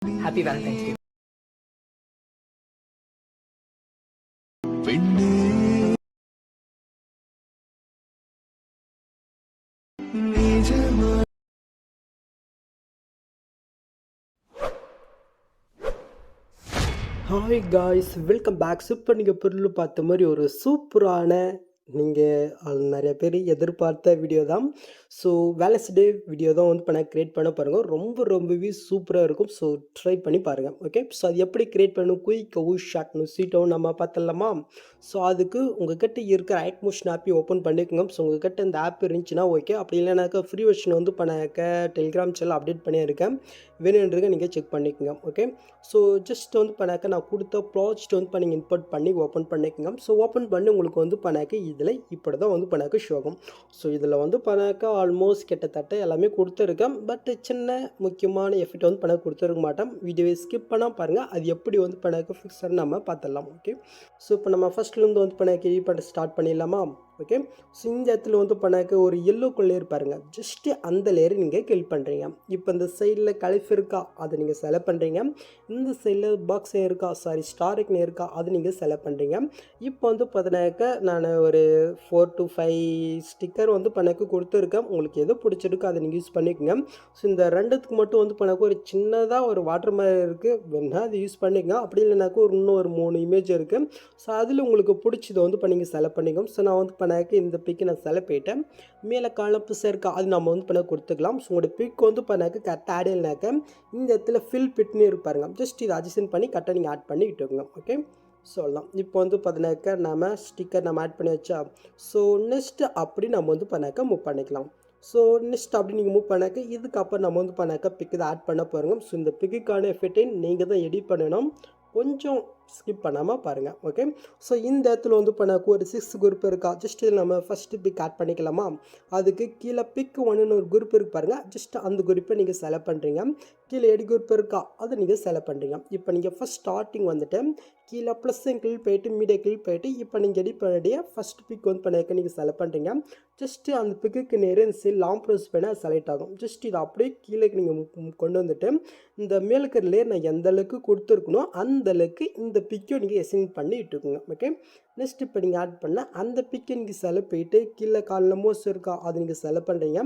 Happy Valentine's day. Hi guys, welcome back. Super. நீங்கள் பொருள் பார்த்த மாதிரி ஒரு சூப்பரான நீங்கள் நிறைய பேர் எதிர்பார்த்த வீடியோ தான். ஸோ வேலன்ஸ் டே வீடியோ தான் வந்து இப்போ நான் க்ரியேட் பண்ண பாருங்கள். ரொம்பவே சூப்பராக இருக்கும். ஸோ ட்ரை பண்ணி பாருங்கள். ஓகே, ஸோ அது எப்படி க்ரியேட் பண்ணணும், குயிக்காகவும் ஷார்ட்னும் ஸ்வீட்டாகவும் நம்ம பார்த்துடலாமா? ஸோ அதுக்கு உங்கள்கிட்ட இருக்கிற ஐட்மோஷன் ஆப்பை ஓப்பன் பண்ணிக்கோங்க. ஸோ உங்கள்கிட்ட இந்த ஆப் இருந்துச்சுன்னா ஓகே, அப்படி இல்லைனாக்கா ஃப்ரீ வெர்ஷன் வந்து பண்ணாக்க டெலிகிராம் சேனல் அப்டேட் பண்ணியிருக்கேன், வேணுன்றதை நீங்கள் செக் பண்ணிக்கோங்க. ஓகே, ஸோ ஜஸ்ட் வந்து பண்ணாக்க நான் கொடுத்த ப்ராஜெக்ட் வந்து நீங்கள் இன்புட் பண்ணி ஓப்பன் பண்ணிக்கோங்க. ஸோ ஓப்பன் பண்ணி உங்களுக்கு வந்து பண்ணாக்க இதில் இப்படி தான் வந்து பண்ணாக்க ஷோ ஆகும். ஸோ இதில் வந்து பண்ணாக்க ஆல்மோஸ்ட் கிட்டத்தட்ட எல்லாமே கொடுத்துருக்கேன். பட் சின்ன முக்கியமான எஃபெக்ட் வந்து பண்ண கொடுத்துருக்க மாட்டேன். வீடியோவை ஸ்கிப் பண்ணால் பாருங்கள், அது எப்படி வந்து பண்ணாக்க ஃபிக்ஸர் நம்ம பார்த்துடலாம். ஓகே, ஸோ இப்போ நம்ம ஃபஸ்ட்லேருந்து வந்து பண்ணாக்க எடிட் பண்ண ஸ்டார்ட் பண்ணிடலாமா? ஓகே, ஸோ இந்த இடத்துல வந்து பண்ணாக்க ஒரு எல்லோ லேயர் பாருங்கள், ஜஸ்ட்டு அந்த லேயர் நீங்கள் கிளிக் பண்ணுறீங்க. இப்போ இந்த சைடில் கலிஃப் இருக்கா, அதை நீங்கள் செலக்ட் பண்ணுறீங்க. இந்த சைடில் பாக்ஸ் இருக்கா, ஸ்டார் ஐக்கன் இருக்கா, அது நீங்கள் செலக்ட் பண்ணுறீங்க. இப்போ வந்து பார்த்தீங்கன்னாக்க நான் ஒரு 4 to 5 ஸ்டிக்கர் வந்து பண்ணாக்க கொடுத்துருக்கேன். உங்களுக்கு எது பிடிச்சிருக்கோ அதை நீங்கள் யூஸ் பண்ணிக்கோங்க. ஸோ இந்த ரெண்டுத்துக்கு மட்டும் வந்து பண்ணாக்க ஒரு சின்னதாக ஒரு வாட்டர் மாதிரி இருக்குது, வேணால் அது யூஸ் பண்ணிக்கோங்க. அப்படி இல்லைனாக்கா இன்னும் ஒரு 3 இமேஜ் இருக்குது. ஸோ அதில் உங்களுக்கு பிடிச்சதை வந்து இப்போ நீங்கள் செலக்ட் பண்ணிக்கோங்க. ஸோ நான் வந்து பண்ணாக்க இந்த பிக்கு நான் செலக்ட் பண்ணிட்டேன். மேலே காலப்பு இருக்கா, அது நம்ம வந்து பண்ண கொடுத்துக்கலாம். ஸோ உங்களோட பிக் வந்து பண்ணாக்க கரெக்டாக ஆட் இல்லைனாக்க இந்த இடத்துல ஃபில் பிட்னு இருப்பாருங்க, ஜஸ்ட் இதை அட்ஜஸ்ட் பண்ணி கரெக்டாக நீங்கள் ஆட் பண்ணி விட்டுக்கோங்க. ஓகே, சொல்லலாம். இப்போ வந்து பார்த்தீங்கன்னாக்கா நம்ம ஸ்டிக்கர் நம்ம ஆட் பண்ணி வச்சா. ஸோ நெக்ஸ்ட்டு அப்படி நம்ம வந்து பண்ணாக்க மூவ் பண்ணிக்கலாம். ஸோ நெக்ஸ்ட் அப்படி நீங்கள் மூவ் பண்ணாக்க இதுக்கப்புறம் நம்ம வந்து பண்ணாக்க பிக்கு தான் ஆட் பண்ண போகிறோங்க. ஸோ இந்த பிக்குக்கான எஃபெக்டை நீங்கள் தான் எடிட் பண்ணணும், கொஞ்சம் ஸ்கிப் பண்ணாமல் பாருங்கள். ஓகே, ஸோ இந்த இடத்துல வந்து பண்ணாக்க ஒரு 6 குரூப் இருக்கா, ஜஸ்ட் இதில் நம்ம ஃபஸ்ட்டு பிக் ஆட் பண்ணிக்கலாமா? அதுக்கு கீழே பிக் 1ன்னு ஒரு குரூப் இருக்கு பாருங்கள், ஜஸ்ட் அந்த குரூப்பை நீங்கள் செலக்ட் பண்ணுறீங்க. கீழே எடி குரூப் இருக்கா, அதை நீங்கள் செலக்ட் பண்ணுறீங்க. இப்போ நீங்கள் ஃபஸ்ட் ஸ்டார்டிங் வந்துட்டு கீழே ப்ளஸ் கிளிக் போயிட்டு மீடியா கிளிக் போயிட்டு இப்போ நீங்கள் எடிட் பண்ணிய ஃபஸ்ட் பிக் வந்து பண்ணாக்க நீங்கள் செலக்ட் பண்ணுறீங்க. ஜஸ்ட்டு அந்த பிக்குக்கு நேரே இந்த சைடு லாங் ப்ரெஸ் பண்ணால் செலக்ட் ஆகும். ஜஸ்ட் இதை அப்படியே கீழே நீங்கள் கொண்டு வந்துட்டு இந்த மேலுக்கு லேயர் நான் எந்த அளவுக்கு கொடுத்துருக்கணும் அந்த அளவுக்கு இந்த பிக்கை நீங்கள் எசைன் பண்ணி விட்டுக்குங்க. ஓகே, நெக்ஸ்ட் இப்போ நீங்கள் ஆட் பண்ண அந்த பிக்கை நீங்கள் செலக்ட் போயிட்டு கீழே காலில் மோஸ்ட் இருக்கா, அதை நீங்கள் செலக்ட் பண்ணுறீங்க.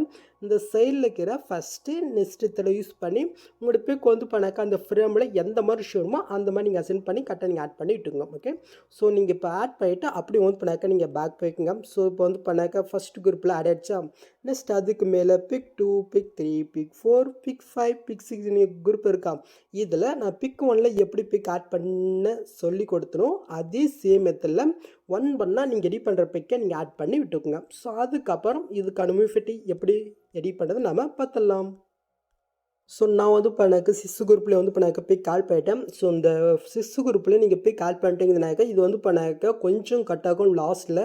இந்த சைடில் இருக்கிற ஃபஸ்ட்டு நெக்ஸ்ட்டு தடவை யூஸ் பண்ணி உங்களோட பிக் வந்து பண்ணாக்க அந்த ஃப்ரேமில் எந்த மாதிரி ஷோருமோ அந்த மாதிரி நீங்கள் அசைன் பண்ணி கரெக்டாக நீங்கள் ஆட் பண்ணி விட்டுங்க. ஓகே, ஸோ நீங்கள் இப்போ ஆட் பண்ணிவிட்டு அப்படி வந்து பண்ணாக்க நீங்கள் பேக் போய்க்குங்க. ஸோ இப்போ வந்து பண்ணாக்க ஃபஸ்ட் குரூப்பில் ஆட் ஆகிடுச்சா, நெக்ஸ்ட் அதுக்கு மேலே pick 2, pick 3, pick 4, pick 5, pick 6 group இருக்கா. இதில் நான் பிக் 1ல் எப்படி பிக் ஆட் பண்ண சொல்லி கொடுத்தனும் அதே சேம் மெத்தடில் 1 பண்ணால் நீங்கள் எடிட் பண்ணுற பிக்கை நீங்கள் ஆட் பண்ணி விட்டுக்குங்க. ஸோ அதுக்கப்புறம் இதுக்கான மூவிஃபிட்டி எப்படி எடிட் பண்ணுறது நம்ம பார்த்துடலாம். ஸோ நான் வந்து பண்ணாக்க 6 குரூப்பில் வந்து பண்ணாக்க பிக் ஆட் பண்ணிட்டேன். ஸோ இந்த 6 குரூப்பில் நீங்கள் பிக் ஆட் பண்ணிட்டீங்கன்னாக்க இது வந்து பண்ணாக்க கொஞ்சம் கட் ஆகும் லாஸ்ட்டில்.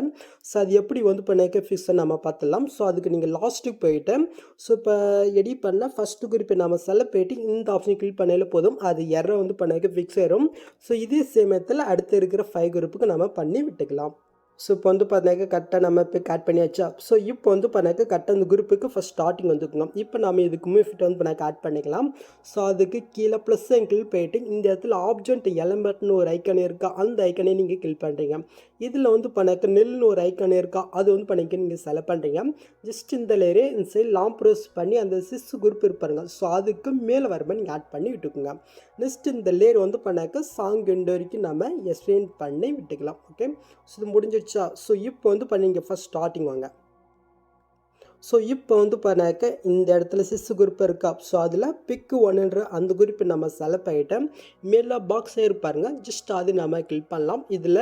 ஸோ அது எப்படி வந்து பண்ணாக்க ஃபிக்ஸை நம்ம பார்த்துடலாம். ஸோ அதுக்கு நீங்கள் லாஸ்ட்டுக்கு போயிட்டு ஸோ இப்போ எடிட் பண்ண ஃபஸ்ட்டு குரூப்பை நம்ம செலக்ட் போயிட்டு இந்த ஆப்ஷன் கிளிக் பண்ணாலே போதும், அது எரர் வந்து பண்ணாக்க ஃபிக்ஸ் ஆயிடும். ஸோ இதே சேமத்தில் அடுத்து இருக்கிற 5 குரூப்புக்கு நம்ம பண்ணி விட்டுக்கலாம். ஸோ இப்போ வந்து பார்த்தாக்க கரெக்டாக நம்ம பிக் ஆட் பண்ணியாச்சா. ஸோ இப்போ வந்து பண்ணாக்க கரெக்டாக அந்த குரூப்புக்கு ஃபஸ்ட் ஸ்டார்டிங் வந்துக்கணும். இப்போ நம்ம இதுக்கு மூவிஃபிட் வந்து பண்ணாக்க ஆட் பண்ணிக்கலாம். ஸோ அதுக்கு கீழே ப்ளஸ் கிளிக் போயிட்டு இந்த இடத்துல ஆப்ஜெக்ட் எலமெண்ட்னு ஒரு ஐக்கான் இருக்கா, அந்த ஐக்கனே நீங்கள் கிளிக் பண்ணுறீங்க. இதில் வந்து பண்ணாக்க நெல்னு ஒரு ஐக்கான் இருக்கா, அது வந்து பண்ணிக்க நீங்கள் செலக்ட் பண்ணுறீங்க. ஜஸ்ட் இந்த லேயரே இந்த சைடு லாங் ப்ரெஸ் பண்ணி அந்த 6 குரூப் இருப்பாருங்க, ஸோ அதுக்கு மேலே வரமா நீங்கள் ஆட் பண்ணி விட்டுக்குங்க. நெக்ஸ்ட் இந்த லேயர் வந்து பண்ணாக்க சாங் எண்டு வரைக்கும் நம்ம எக்ஸ்டெண்ட் பண்ணி விட்டுக்கலாம். ஓகே, ஸோ இது முடிஞ்சிடுச்சா. ஸோ இப்போ வந்து பண்ணிங்க ஃபஸ்ட் ஸ்டார்டிங் வாங்க. ஸோ இப்போ வந்து பண்ணாக்க இந்த இடத்துல 6 குரூப் இருக்கா. ஸோ அதில் பிக்கு 1ன்ற அந்த குரூப் நம்ம செலக்ட் ஆகிட்டேன். மேலே பாக்ஸ் இருப்பாருங்க, ஜஸ்ட் அது நம்ம கிளிக் பண்ணலாம். இதில்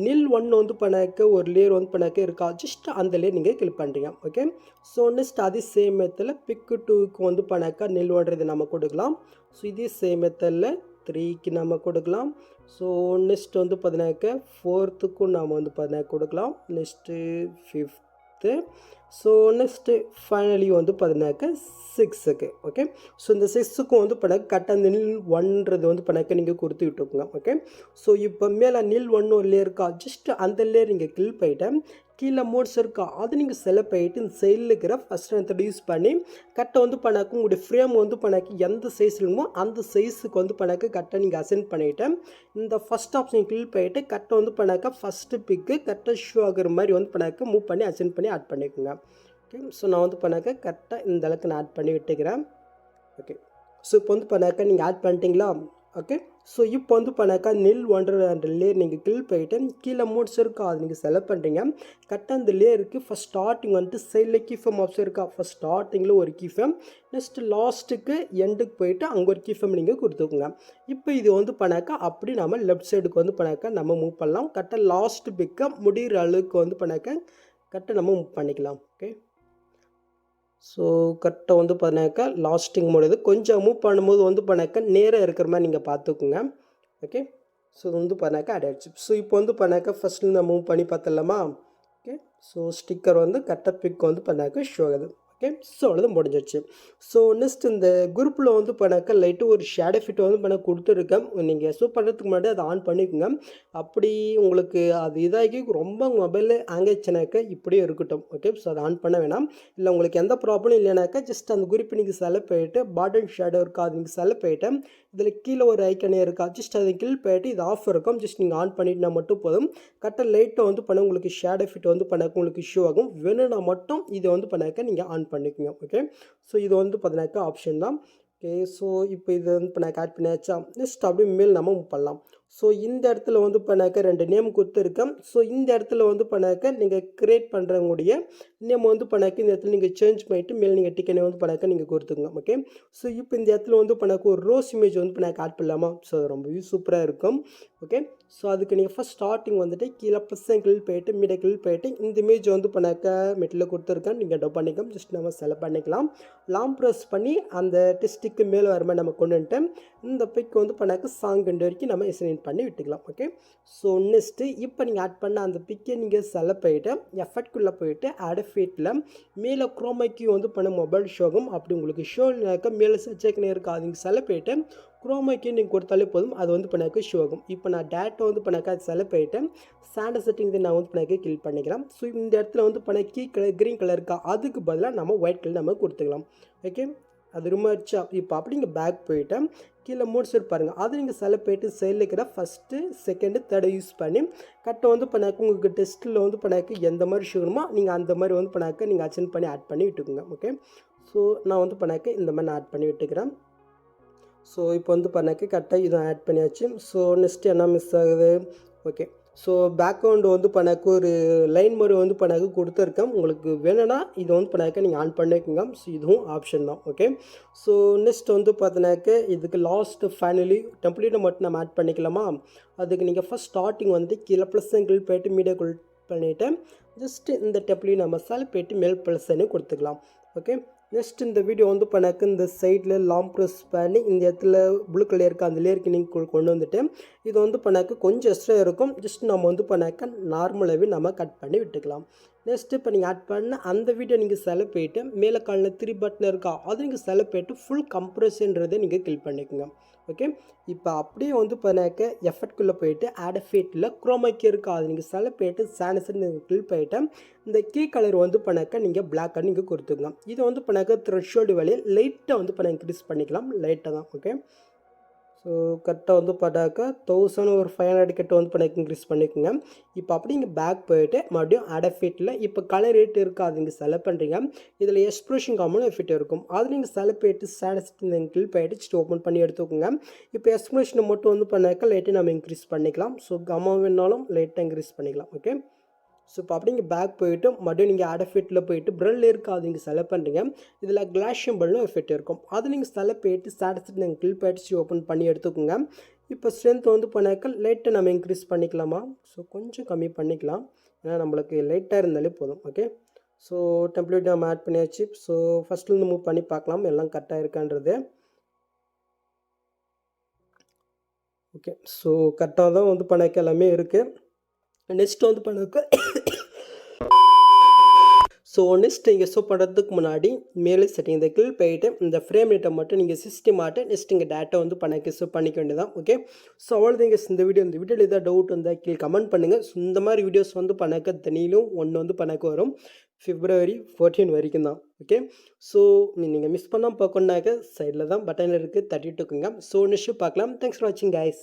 நில் 1 வந்து பண்ணாக்க ஒரு லேயர் வந்து பண்ணாக்க இருக்கா, ஜஸ்ட் அந்த லேயர் நீங்கள் கிளிக் பண்ணுறீங்க. ஓகே, ஸோ நெக்ஸ்ட் அதே சேம் மெத்தடில் பிக்கு 2க்கு வந்து பண்ணாக்க நில் 1 நம்ம கொடுக்கலாம். ஸோ இதே சேம் மெத்தடில் 3க்கு நம்ம கொடுக்கலாம். ஸோ நெக்ஸ்ட் வந்து பார்த்தீங்கன்னாக்க 4த்துக்கும் நாம் வந்து பார்த்தீங்கன்னா கொடுக்கலாம். நெக்ஸ்ட்டு 5த்து. ஸோ நெக்ஸ்ட்டு ஃபைனலி வந்து பார்த்தீங்கன்னாக்க 6க்கு. ஓகே, ஸோ இந்த 6க்கும் வந்து பண்ணாக்க கரெக்டாக அந்த நில் 1ன்றது வந்து பண்ணாக்க நீங்கள் கொடுத்து விட்டுக்குங்க. ஓகே, ஸோ இப்போ மேலே நில் 1 ஒரு லேயர் இருக்கா, ஜஸ்ட் அந்த லேயர் நீங்கள் கிளிக் பண்ணிவிட்டு கீழே மோட்ஸ் இருக்கா அது நீங்கள் செலக்ட் பண்ணிட்டு இந்த சைடில் இருக்கிற ஃபஸ்ட் மெத்தட் யூஸ் பண்ணி கட்டை வந்து பண்ணாக்க உங்களுடைய ஃப்ரேம் வந்து பண்ணாக்க எந்த சைஸ் இருக்குமோ அந்த சைஸுக்கு வந்து பண்ணாக்க கட்டை நீங்கள் அசென்ட் பண்ணிவிட்டு இந்த ஃபஸ்ட் ஆப்ஷன் கிளிக் பண்ணிவிட்டு கட்டை வந்து பண்ணாக்க ஃபஸ்ட்டு பிக்கு கட்டை ஷூ ஆகிற மாதிரி வந்து பண்ணாக்க மூவ் பண்ணி அசென்ட் பண்ணி ஆட் பண்ணிக்கோங்க. ஓகே, ஸோ நான் வந்து பண்ணாக்க கரெக்டாக இந்த அளவுக்கு நான் ஆட் பண்ணி விட்டுக்கிறேன். ஓகே, ஸோ இப்போ வந்து பண்ணாக்க நீங்கள் ஆட் பண்ணிட்டீங்களா? ஓகே, ஸோ இப்போ வந்து பண்ணாக்கா நில் ஒன்றரை அந்த லேயர் நீங்கள் கிளிக் பண்ணிவிட்டு கீழே மோட்ஸ் இருக்கா அது நீங்கள் செலக்ட் பண்ணுறீங்க. கரெக்டாக அந்த லேயருக்கு ஃபஸ்ட் ஸ்டார்டிங் வந்துட்டு சைடில் கீஃபேம் ஆப்ஷன் இருக்கா, ஃபஸ்ட் ஸ்டார்டிங்கில் ஒரு கீஃபேம், நெக்ஸ்ட்டு லாஸ்ட்டுக்கு எண்டுக்கு போயிட்டு அங்கே ஒரு கீஃபேம் நீங்கள் கொடுத்துக்கோங்க. இப்போ இது வந்து பண்ணாக்கா அப்படி நம்ம லெஃப்ட் சைடுக்கு வந்து பண்ணாக்கா நம்ம மூவ் பண்ணலாம். கரெக்டாக லாஸ்ட் பிக்கை முடிகிற அளவுக்கு வந்து பண்ணாக்கா கரெக்டாக நம்ம மூவ் பண்ணிக்கலாம். ஓகே, ஸோ கரெக்டாக வந்து பண்ணாக்கா லாஸ்டிங் முடியுது கொஞ்சம் மூவ் பண்ணும்போது வந்து பண்ணாக்கா நேராக இருக்கிற மாதிரி நீங்கள் பார்த்துக்குங்க. ஓகே, ஸோ இது வந்து பண்ணாக்கா ஆயிடுச்சு. ஸோ இப்போ வந்து பண்ணாக்கா ஃபஸ்ட்டில் நான் மூவ் பண்ணி பார்த்துடலாமா? ஓகே, ஸோ ஸ்டிக்கர் வந்து கரெக்டாக பிக் வந்து பண்ணாக்கா ஷோ ஆகுது. ஓகே, ஸோ அவ்வளோது முடிஞ்சிடுச்சு. ஸோ நெக்ஸ்ட் இந்த குரூப்பில் வந்து பண்ணாக்கா லைட்டு ஒரு ஷேடோ ஃபிட் வந்து பண்ண கொடுத்துருக்கேன். நீங்கள் ஷூட் பண்ணுறதுக்கு முன்னாடி அதை ஆன் பண்ணிக்கோங்க. அப்படி உங்களுக்கு அது இதாகி ரொம்ப மொபைலில் ஹேங் ஆயிடுச்சுனாக்கா இப்படியே இருக்கட்டும். ஓகே, ஸோ அதை ஆன் பண்ண வேணாம். இல்லை உங்களுக்கு எந்த ப்ராப்ளம் இல்லைனாக்கா ஜஸ்ட் அந்த குரூப்பை நீங்கள் செலக்ட் பண்ணிவிட்டு பாட்டன் ஷேடோ இருக்கா அது நீங்கள் செலக்ட் பண்ணிவிட்டு இதில் கீழே ஒரு ஐக்கனே இருக்கா ஜஸ்ட் அதை கிளிக் பண்ணிட்டு இது ஆஃப் இருக்கும் ஜஸ்ட் நீங்கள் ஆன் பண்ணிட்டுனா மட்டும் போதும். கரெக்டாக லைட்டை வந்து பண்ண உங்களுக்கு ஷேடோ ஃபிட் வந்து பண்ணாக்க உங்களுக்கு இஷ்யூ ஆகும். வேணும்னா மட்டும் இதை வந்து பண்ணாக்க நீங்கள் ஆன் பண்ணிக்கோங்க. ஓகே, ஸோ இது வந்து பார்த்தீங்கன்னாக்கா ஆப்ஷன் தான். ஓகே, ஸோ இப்போ இது வந்து இப்போ நான் ஆட் பண்ணியாச்சா நெக்ஸ்ட் அப்படியே மேல் நம்ம மூவ் பண்ணலாம். ஸோ இந்த இடத்துல வந்து பண்ணாக்க 2 நேம் கொடுத்துருக்கேன். ஸோ இந்த இடத்துல வந்து பண்ணாக்க நீங்கள் க்ரியேட் பண்ணுறவங்களுடைய நேம் வந்து பண்ணாக்க இந்த இடத்துல நீங்கள் சேஞ்ச் பண்ணிவிட்டு மேல் நீங்கள் டிக்கெட் வந்து பண்ணாக்க நீங்கள் கொடுத்துங்க. ஓகே, ஸோ இப்போ இந்த இடத்துல வந்து பண்ணாக்க ஒரு ரோஸ் இமேஜ் வந்து பண்ணாக்க ஆட் பண்ணலாமா? ஸோ ரொம்பவே சூப்பராக இருக்கும். ஓகே, ஸோ அதுக்கு நீங்கள் ஃபஸ்ட் ஸ்டார்டிங் வந்துட்டு கீழே ப்ளஸ் கிளிக் போயிட்டு மீடியா கிளிக் போயிட்டு இந்த இமேஜ் வந்து பண்ணாக்க மெட்டில் கொடுத்துருக்கேன் நீங்கள் டப் பண்ணிக்கலாம். ஜஸ்ட் நம்ம செலக்ட் பண்ணிக்கலாம். லாங் ப்ரெஸ் பண்ணி அந்த டெஸ்ட்டுக்கு மேலே வர மாதிரி நம்ம கொண்டு வந்துட்டு இந்த பிக் வந்து பண்ணாக்க சாங் ரெண்டு வரைக்கும் நம்ம எக்ஸ்டெண்ட் பண்ணி விட்டுக்கலாம். ஓகே, ஸோ நெக்ஸ்ட்டு இப்போ நீங்கள் ஆட் பண்ண அந்த பிக்கை நீங்கள் செலக்ட் பண்ணிவிட்டு எஃபெக்ட்குள்ளே போயிட்டு ஆட் ஃபீட்டில் மேலே குரோமைக்கு வந்து பண்ண மொபைல் ஷோகும் அப்படி உங்களுக்கு ஷோனாக்கா மேலே சர்ச்சைக்குன்னு இருக்கா அது நீங்கள் செலக்ட் பண்ணிவிட்டு குரோமைக்கு நீங்கள் கொடுத்தாலே போதும் அது வந்து பண்ணாக்க ஷோ ஆகும். இப்போ நான் டேட்டா வந்து பண்ணாக்க அது செலக்ட் பண்ணிவிட்டு ஸ்டாண்டர்ட் செட்டிங் நான் வந்து பண்ணாக்க கிளிக் பண்ணிக்கலாம். ஸோ இந்த இடத்துல வந்து பண்ண கீ கலர் க்ரீன் கலர் இருக்கா அதுக்கு பதிலாக நம்ம ஒயிட் கலர் நம்ம கொடுத்துக்கலாம். ஓகே, அது ரொம்ப ஆச்சு. இப்போ அப்படி நீங்கள் பேக் போயிட்டு கீழே மோட்ஸ் பாருங்கள் அது நீங்கள் செலக்ட் பண்ணிட்டு சைடில் இருக்கிற ஃபஸ்ட்டு செகண்டு தேர்டை யூஸ் பண்ணி கரெக்டாக வந்து பண்ணாக்க உங்களுக்கு டெஸ்ட்டில் வந்து பண்ணாக்க எந்த மாதிரி ஷூணுமோ நீங்கள் அந்த மாதிரி வந்து பண்ணாக்க நீங்கள் அச்சன் பண்ணி ஆட் பண்ணி விட்டுக்குங்க. ஓகே, ஸோ நான் வந்து பண்ணாக்க இந்த மாதிரி நான் ஆட் பண்ணி விட்டுக்கிறேன். ஸோ இப்போ வந்து பண்ணாக்க கரெக்டாக இதுவும் ஆட் பண்ணியாச்சு. ஸோ நெக்ஸ்ட்டு என்ன மிஸ் ஆகுது? ஓகே, ஸோ பேக்ரவுண்டு வந்து பண்ணாக்க ஒரு லைன் மாதிரி வந்து பண்ணாக்க கொடுத்துருக்கேன். உங்களுக்கு வேணும்னா இது வந்து பண்ணாக்க நீங்கள் ஆன் பண்ணிக்கோங்க. ஸோ இதுவும் ஆப்ஷன் தான். ஓகே, ஸோ நெக்ஸ்ட் வந்து பார்த்தினாக்க இதுக்கு லாஸ்ட் ஃபைனலி டெம்ப்ளேட்டை மட்டும் நம்ம ஆட் பண்ணிக்கலாமா? அதுக்கு நீங்கள் ஃபஸ்ட் ஸ்டார்டிங் வந்து கீழே ப்ளஸ் கிளிக் போய்ட்டு மீடியா கிளிக் பண்ணிவிட்டு ஜஸ்ட்டு இந்த டெம்ப்ளேட் நம்ம செலக்ட் பண்ணிட்டு மேல் ப்ளஸ்ன்னு கொடுத்துக்கலாம். ஓகே, நெக்ஸ்ட் இந்த வீடியோ வந்து பண்ணாக்க இந்த சைடில் லாங் ப்ரெஸ் பண்ணி இந்த இடத்துல ப்ளூ கலர் இருக்குது அந்த லேயருக்கு நீங்கள் கொண்டு வந்துட்டு இது வந்து பண்ணாக்க கொஞ்சம் எக்ஸ்ட்ரா இருக்கும். ஜஸ்ட் நம்ம வந்து பண்ணாக்க நார்மலாகவே நம்ம கட் பண்ணி விட்டுக்கலாம். நெக்ஸ்ட்டு இப்போ நீங்கள் ஆட் பண்ண அந்த வீடியோ நீங்கள் செலக்ட் பண்ணிட்டு மேலே காலில் 3 பட்டன் இருக்கா அது நீங்கள் செலக்ட் பண்ணிட்டு ஃபுல் கம்ப்ரெஷன்றதை நீங்கள் கிளிக் பண்ணிக்கோங்க. ஓகே, இப்போ அப்படியே வந்து பண்ணாக்க எஃபெக்ட்குள்ளே போயிட்டு ஆட் ஃபீட்டில் குரோமைக்கு இருக்கா அது நீங்கள் செலக்ட் பண்ணிட்டு சானிசன் நீங்கள் கிளிக் பண்ணிவிட்டு இந்த கீ கலர் வந்து பண்ணாக்க நீங்கள் பிளாக் கலர் நீங்கள் கொடுத்துக்கலாம். இதை வந்து பண்ணாக்க த்ரெஷ்ஹோல்டு வேலையை லைட்டாக வந்து பண்ண இன்க்ரீஸ் பண்ணிக்கலாம் லைட்டாக தான். ஓகே, ஸோ கரெக்டாக வந்து பண்ணாக்க 1500 கிட்ட வந்து பண்ண இன்க்ரீஸ் பண்ணிக்கோங்க. இப்போ அப்படி இங்கே பேக் போயிட்டு மறுபடியும் ஆட் ஃபீட்டில் இப்போ கலர் ரேட் இருக்கா அது நீங்கள் செலக்ட் பண்ணுறீங்க. இதில் எக்ஸ்ப்ரெஷன் காமன் எஃபெக்ட் இருக்கும் அது நீங்கள் செலக்ட் பண்ணிட்டு ஸ்டாட்டஸ் கிளிக் பண்ணிட்டு ஓப்பன் பண்ணி எடுத்துக்கோங்க. இப்போ எக்ஸ்ப்ரெஷனை மட்டும் வந்து பண்ணாக்க லைட்டாக நம்ம இன்க்ரீஸ் பண்ணிக்கலாம். ஸோ கம்மா வேணாலும் லைட்டாக இன்க்ரீஸ் பண்ணிக்கலாம். ஓகே, ஸோ இப்போ அப்படி இங்கே பேக் போயிட்டு மறுபடியும் நீங்கள் ஆட் எஃபெக்ட்டில் போயிட்டு ப்ரெல் இருக்குது அது நீங்கள் செலக்ட் பண்ணுறீங்க. இதில் கிளாஷியம் பல்லும் எஃபெக்ட் இருக்கும் அது நீங்கள் செலக்ட் பண்ணிட்டு ஸ்டாட்டஸ் நீங்கள் கிளிக் பண்ணிட்டு ஓப்பன் பண்ணி எடுத்துக்கோங்க. இப்போ ஸ்ட்ரென்த் வந்து பண்ணாக்க லைட்டாக நம்ம இன்க்ரீஸ் பண்ணிக்கலாமா? ஸோ கொஞ்சம் கம்மி பண்ணிக்கலாம் ஏன்னா நம்மளுக்கு லைட்டாக இருந்தாலே போதும். ஓகே, ஸோ டெம்ப்ளேட் நம்ம ஆட் பண்ணியாச்சு. ஸோ ஃபஸ்ட்லேருந்து மூவ் பண்ணி பார்க்கலாம் எல்லாம் கரெக்டாக இருக்கான்றது. ஓகே, ஸோ கரெக்டாக தான் வந்து பண்ணாக்க எல்லாமே இருக்குது. நெக்ஸ்ட் வந்து பண்ணாக்க ஸோ நெக்ஸ்ட் நீங்கள் ஷோ பண்ணுறதுக்கு முன்னாடி மேலே செட்டிங் இந்த கிளிக் போயிட்டு இந்த ஃப்ரேம் ரேட்டை மட்டும் நீங்கள் சிஸ்டம் ஆட்டு நெக்ஸ்ட் இங்கே டேட்டா வந்து பண்ண ஷோ பண்ணிக்க வேண்டியதான். ஓகே, ஸோ அவ்வளோதாங்க இந்த வீடியோவில் ஏதாவது டவுட் இருந்தால் கீழே கமெண்ட் பண்ணுங்கள். ஸோ இந்த மாதிரி வீடியோஸ் வந்து பண்ணக்க தனியிலும் ஒன்று வந்து பண்ணக்க வரும் February 14 வரைக்கும் தான். ஓகே, ஸோ நீங்கள் மிஸ் பண்ணாமல் பார்க்கணுன்னாக்க சைடில் தான் பட்டனில் இருக்குது, தட்டிட்டுக்குங்க. ஸோ நெக்ஸ்ட் பார்க்கலாம். தேங்க்ஸ் ஃபார் வாட்சிங் கைஸ்.